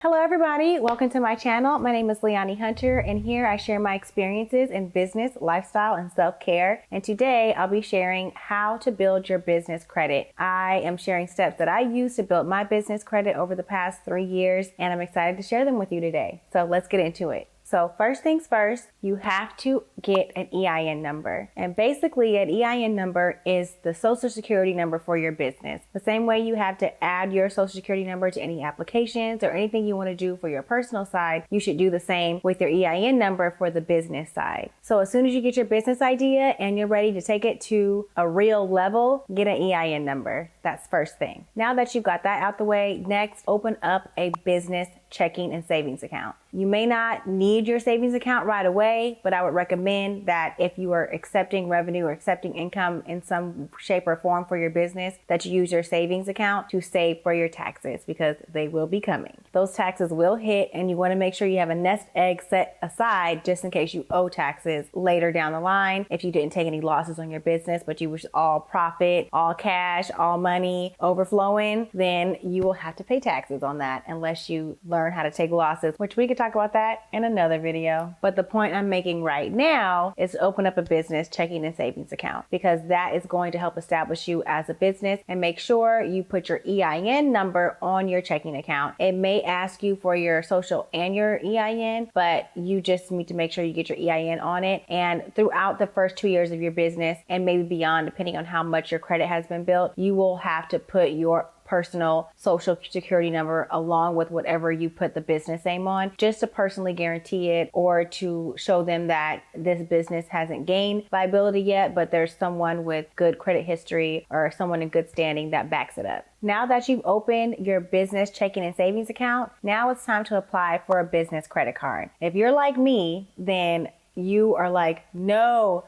Hello everybody, welcome to my channel. My name is Leonie Hunter and here I share my experiences in business, lifestyle, and self-care. And today I'll be sharing how to build your business credit. I am sharing steps that I use to build my business credit over the past 3 years and I'm excited to share them with you today. So let's get into it. So first things first, you have to get an EIN number. And basically an EIN number is the social security number for your business. The same way you have to add your social security number to any applications or anything you want to do for your personal side, you should do the same with your EIN number for the business side. So as soon as you get your business idea and you're ready to take it to a real level, get an EIN number. That's first thing. Now that you've got that out the way, next open up a business checking and savings account. You may not need your savings account right away, but I would recommend that if you are accepting revenue or accepting income in some shape or form for your business, that you use your savings account to save for your taxes because they will be coming. Those taxes will hit and you want to make sure you have a nest egg set aside just in case you owe taxes later down the line. If you didn't take any losses on your business, but you was all profit, all cash, all money overflowing, then you will have to pay taxes on that unless you learn how to take losses, which we could talk about that in another video. But the point I'm making right now is to open up a business checking and savings account because that is going to help establish you as a business and make sure you put your EIN number on your checking account. It may ask you for your social and your EIN, but you just need to make sure you get your EIN on it. And throughout the first 2 years of your business and maybe beyond, depending on how much your credit has been built, you will have to put your personal social security number along with whatever you put the business name on just to personally guarantee it or to show them that this business hasn't gained viability yet, but there's someone with good credit history or someone in good standing that backs it up. Now that you've opened your business checking and savings account, now it's time to apply for a business credit card. If you're like me, then you are like, no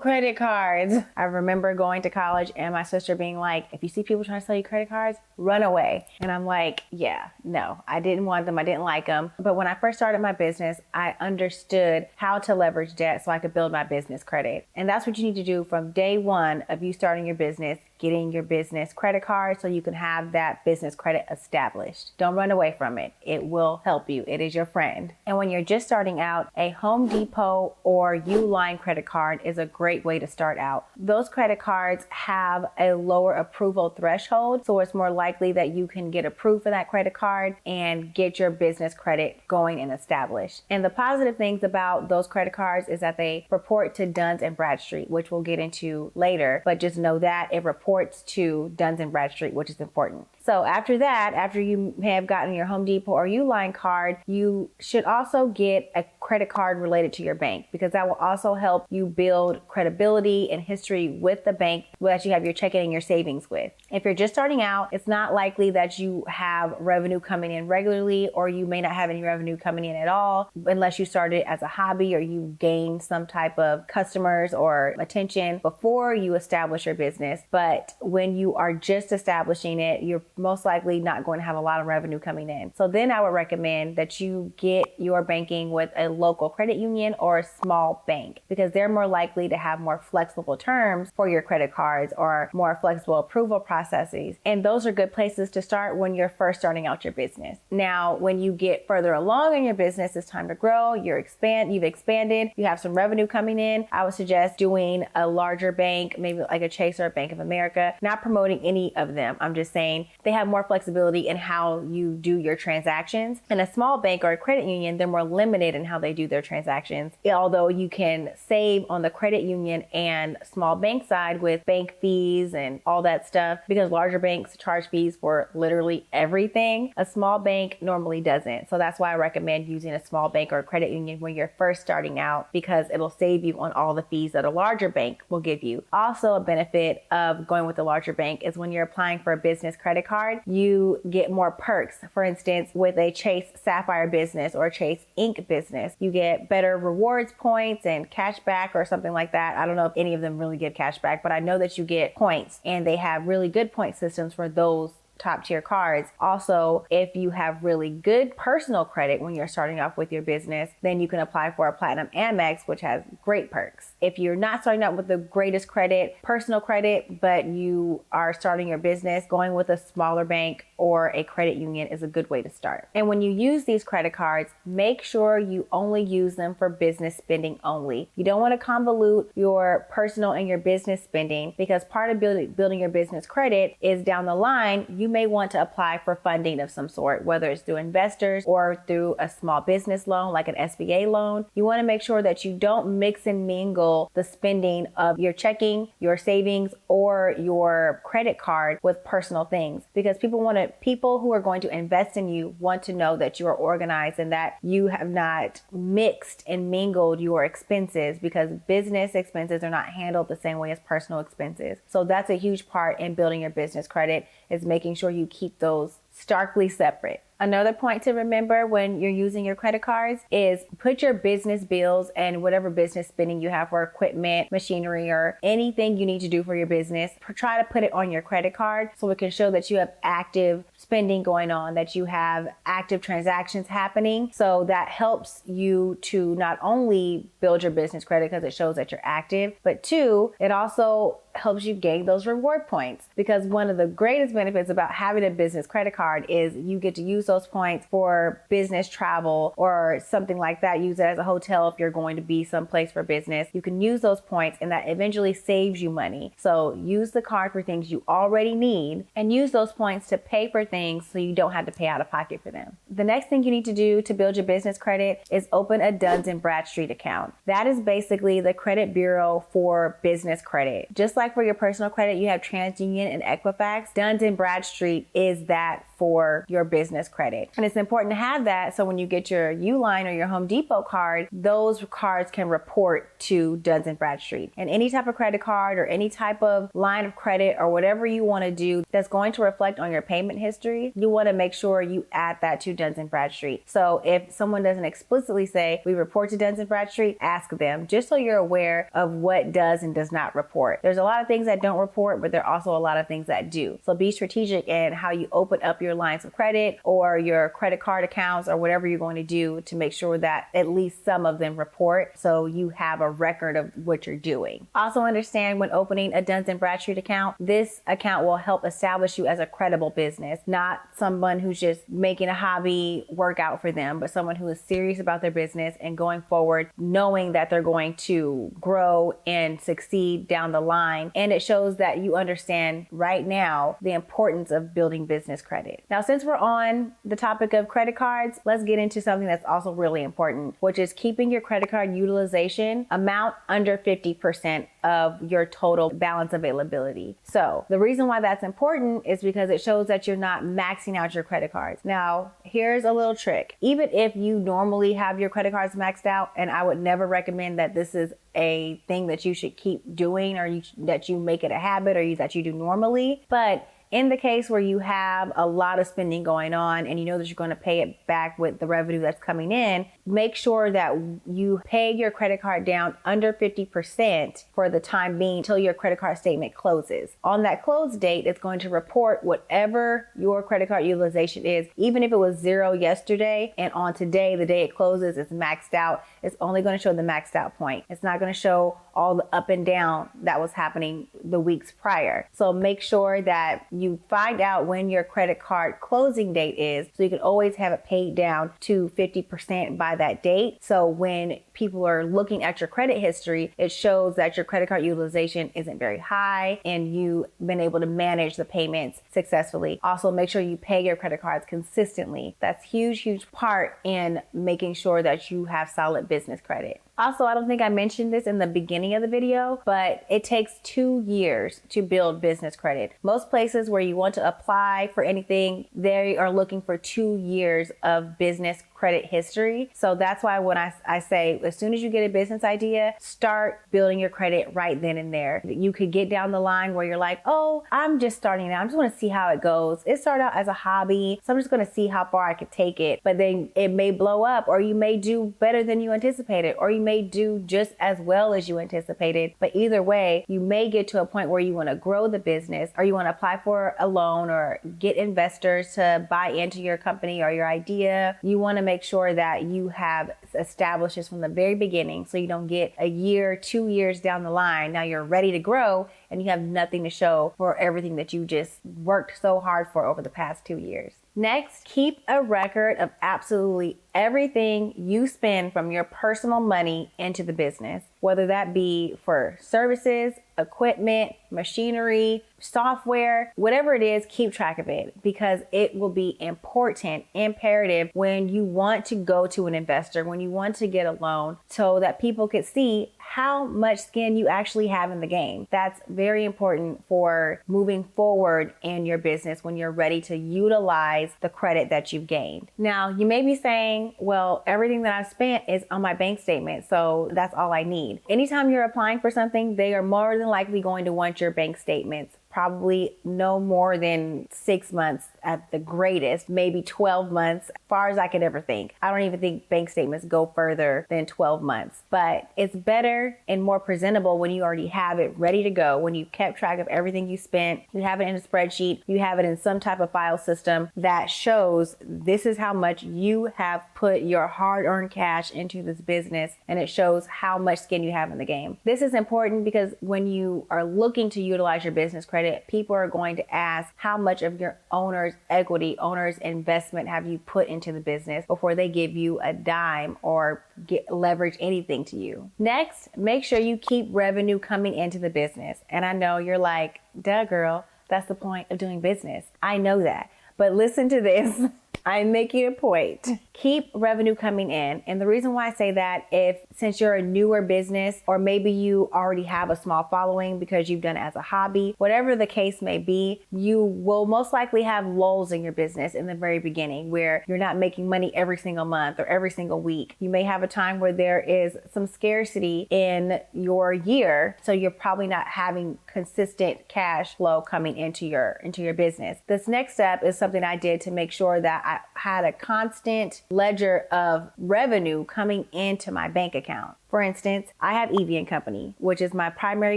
credit cards. I remember going to college and my sister being like, if you see people trying to sell you credit cards, run away. And I'm like, yeah, no, I didn't want them. I didn't like them. But when I first started my business, I understood how to leverage debt so I could build my business credit. And that's what you need to do from day one of you starting your business, getting your business credit card so you can have that business credit established. Don't run away from it. It will help you. It is your friend. And when you're just starting out, a Home Depot or Uline credit card is a great way to start out. Those credit cards have a lower approval threshold, so it's more likely that you can get approved for that credit card and get your business credit going and established. And the positive things about those credit cards is that they report to Duns and Bradstreet, which we'll get into later, but just know that it reports to Duns and Bradstreet, which is important. So after that, after you have gotten your Home Depot or Uline card, you should also get a credit card related to your bank because that will also help you build credibility and history with the bank that you have your checking and your savings with. If you're just starting out, it's not likely that you have revenue coming in regularly, or you may not have any revenue coming in at all unless you started as a hobby or you gained some type of customers or attention before you establish your business. But when you are just establishing it, you're most likely not going to have a lot of revenue coming in. So then I would recommend that you get your banking with a local credit union or a small bank because they're more likely to have more flexible terms for your credit cards or more flexible approval processes. And those are good places to start when you're first starting out your business. Now, when you get further along in your business, it's time to grow. You've expanded, you have some revenue coming in. I would suggest doing a larger bank, maybe like a Chase or a Bank of America, not promoting any of them. I'm just saying they have more flexibility in how you do your transactions. In a small bank or a credit union, they're more limited in how they do their transactions. Although you can save on the credit union and small bank side with bank fees and all that stuff because larger banks charge fees for literally everything. A small bank normally doesn't. So that's why I recommend using a small bank or a credit union when you're first starting out because it'll save you on all the fees that a larger bank will give you. Also, a benefit of going with a larger bank is when you're applying for a business credit card, you get more perks. For instance, with a Chase Sapphire business or a Chase Ink business, you get better rewards points and cash back or something like that. I don't know if any of them really give cash back, but I know that you get points and they have really good point systems for those top tier cards. Also, if you have really good personal credit when you're starting off with your business, then you can apply for a platinum Amex, which has great perks. If you're not starting out with the greatest credit, personal credit, but you are starting your business, going with a smaller bank or a credit union is a good way to start. And when you use these credit cards, make sure you only use them for business spending only. You don't want to convolute your personal and your business spending, because part of building your business credit is down the line, you may want to apply for funding of some sort, whether it's through investors or through a small business loan like an SBA loan. You want to make sure that you don't mix and mingle the spending of your checking, your savings, or your credit card with personal things, because people who are going to invest in you want to know that you are organized and that you have not mixed and mingled your expenses, because business expenses are not handled the same way as personal expenses. So that's a huge part in building your business credit, is making sure you keep those starkly separate. Another point to remember when you're using your credit cards is put your business bills and whatever business spending you have for equipment, machinery, or anything you need to do for your business. Try to put it on your credit card so it can show that you have active spending going on, that you have active transactions happening. So that helps you to not only build your business credit because it shows that you're active, but two, it also helps you gain those reward points, because one of the greatest benefits about having a business credit card is you get to use those points for business travel or something like that. Use it as a hotel if you're going to be someplace for business. You can use those points and that eventually saves you money. So use the card for things you already need and use those points to pay for things so you don't have to pay out of pocket for them. The next thing you need to do to build your business credit is open a Duns & Bradstreet account. That is basically the credit bureau for business credit. Just like for your personal credit, you have TransUnion and Equifax. Duns & Bradstreet is that for your business credit. And it's important to have that so when you get your Uline or your Home Depot card, those cards can report to Duns & Bradstreet. And any type of credit card or any type of line of credit or whatever you want to do that's going to reflect on your payment history, you want to make sure you add that to Duns & Bradstreet. So if someone doesn't explicitly say, we report to Duns & Bradstreet, ask them, just so you're aware of what does and does not report. There's a lot of things that don't report, but there are also a lot of things that do. So be strategic in how you open up your lines of credit or your credit card accounts or whatever you're going to do to make sure that at least some of them report, so you have a record of what you're doing. Also understand, when opening a Duns & Bradstreet account, this account will help establish you as a credible business, not someone who's just making a hobby work out for them, but someone who is serious about their business and going forward, knowing that they're going to grow and succeed down the line. And it shows that you understand right now the importance of building business credit. Now, since we're on the topic of credit cards, let's get into something that's also really important, which is keeping your credit card utilization amount under 50% of your total balance availability. So the reason why that's important is because it shows that you're not maxing out your credit cards. Now, here's a little trick. Even if you normally have your credit cards maxed out, and I would never recommend that this is a thing that you should keep doing, or that you make it a habit, or that you do normally, but in the case where you have a lot of spending going on and you know that you're going to pay it back with the revenue that's coming in, make sure that you pay your credit card down under 50% for the time being until your credit card statement closes. On that close date, it's going to report whatever your credit card utilization is. Even if it was 0 yesterday and on today, the day it closes, it's maxed out, it's only going to show the maxed out point. It's not going to show all the up and down that was happening the weeks prior. So make sure that you find out when your credit card closing date is, so you can always have it paid down to 50% by that date. So when people are looking at your credit history, it shows that your credit card utilization isn't very high and you've been able to manage the payments successfully. Also, make sure you pay your credit cards consistently. That's huge part in making sure that you have solid business credit. Also, I don't think I mentioned this in the beginning of the video, but it takes 2 years to build business credit. Most places where you want to apply for anything, they are looking for 2 years of business credit history. So that's why when I say, as soon as you get a business idea, start building your credit right then and there. You could get down the line where you're like, oh, I'm just starting out. I'm just going to see how it goes. It started out as a hobby, so I'm just going to see how far I could take it. But then it may blow up, or you may do better than you anticipated, or you may do just as well as you anticipated. But either way, you may get to a point where you want to grow the business, or you want to apply for a loan or get investors to buy into your company or your idea. You want to make sure that you have established this from the very beginning so you don't get a year, 2 years down the line. Now you're ready to grow and you have nothing to show for everything that you just worked so hard for over the past 2 years. Next, keep a record of absolutely everything you spend from your personal money into the business, whether that be for services, equipment, machinery, software, whatever it is, keep track of it because it will be imperative when you want to go to an investor, when you want to get a loan so that people could see how much skin you actually have in the game. That's very important for moving forward in your business when you're ready to utilize the credit that you've gained. Now, you may be saying, well, everything that I've spent is on my bank statement, so that's all I need. Anytime you're applying for something, they are more than likely going to want your bank statements. Probably no more than 6 months at the greatest, maybe 12 months, as far as I could ever think. I don't even think bank statements go further than 12 months, but it's better and more presentable when you already have it ready to go, when you've kept track of everything you spent, you have it in a spreadsheet, you have it in some type of file system that shows this is how much you have put your hard-earned cash into this business, and it shows how much skin you have in the game. This is important because when you are looking to utilize your business credit, people are going to ask how much of your owner's equity, owner's investment have you put into the business before they give you a dime or leverage anything to you. Next, make sure you keep revenue coming into the business. And I know you're like, duh, girl, that's the point of doing business. I know that. But listen to this. I'm making a point. Keep revenue coming in. And the reason why I say that, since you're a newer business, or maybe you already have a small following because you've done it as a hobby, whatever the case may be, you will most likely have lulls in your business in the very beginning where you're not making money every single month or every single week. You may have a time where there is some scarcity in your year, so you're probably not having consistent cash flow coming into your business. This next step is something I did to make sure that I had a constant ledger of revenue coming into my bank account. For instance, I have Evie & Company, which is my primary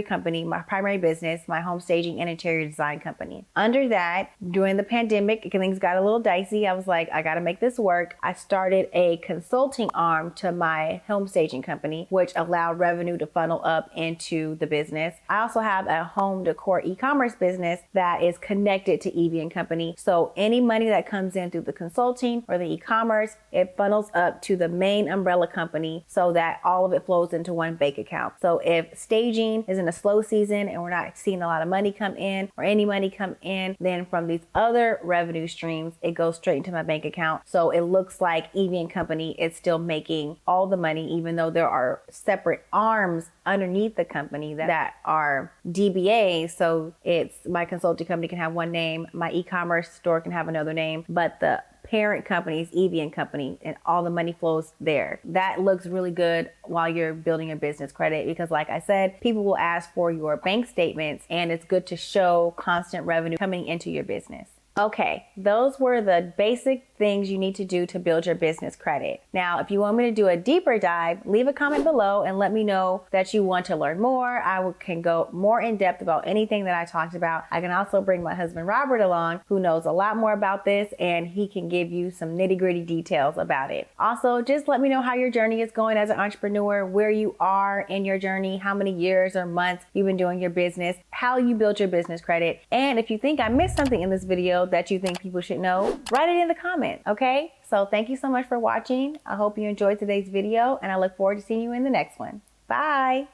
company, my primary business, my home staging and interior design company. Under that, during the pandemic, things got a little dicey. I was like, I gotta make this work. I started a consulting arm to my home staging company, which allowed revenue to funnel up into the business. I also have a home decor e-commerce business that is connected to Evie & Company. So any money that comes in through the consulting or the e-commerce, it funnels up to the main umbrella company so that all of it flows into one bank account. So if staging is in a slow season and we're not seeing a lot of money come in or any money come in, then from these other revenue streams, it goes straight into my bank account. So it looks like Evie & Company is still making all the money, even though there are separate arms underneath the company that are DBAs. So it's my consulting company can have one name, my e-commerce store can have another name, but the parent company is Evie & Company and all the money flows there. That looks really good while you're building your business credit because like I said, people will ask for your bank statements and it's good to show constant revenue coming into your business. Okay, those were the basic things you need to do to build your business credit. Now, if you want me to do a deeper dive, leave a comment below and let me know that you want to learn more. I can go more in depth about anything that I talked about. I can also bring my husband Robert along, who knows a lot more about this, and he can give you some nitty-gritty details about it. Also, just let me know how your journey is going as an entrepreneur, where you are in your journey, how many years or months you've been doing your business, how you built your business credit. And if you think I missed something in this video that you think people should know, write it in the comments, okay? So thank you so much for watching. I hope you enjoyed today's video and I look forward to seeing you in the next one. Bye.